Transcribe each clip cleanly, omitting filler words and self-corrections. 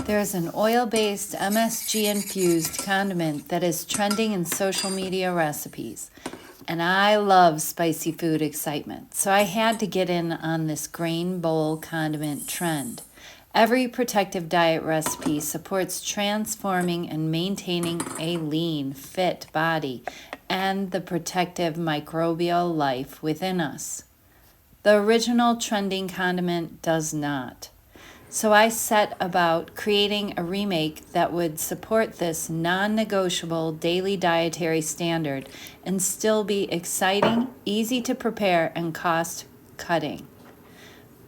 There's an oil-based MSG-infused condiment that is trending in social media recipes. And I love spicy food excitement, so I had to get in on this grain bowl condiment trend. Every protective diet recipe supports transforming and maintaining a lean, fit body and the protective microbial life within us. The original trending condiment does not. So I set about creating a remake that would support this non-negotiable daily dietary standard and still be exciting, easy to prepare, and cost-cutting.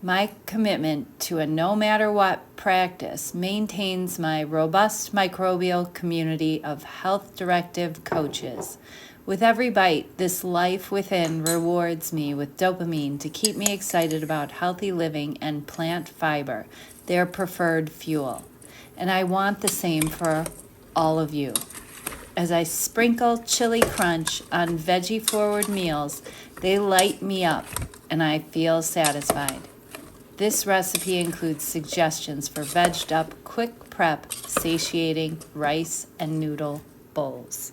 My commitment to a no-matter-what practice maintains my robust microbial community of health directive coaches. With every bite, this life within rewards me with dopamine to keep me excited about healthy living and plant fiber, their preferred fuel. And I want the same for all of you. As I sprinkle Chili Crunch on veggie-forward meals, they light me up and I feel satisfied. This recipe includes suggestions for vegged up, quick prep, satiating rice and noodle bowls.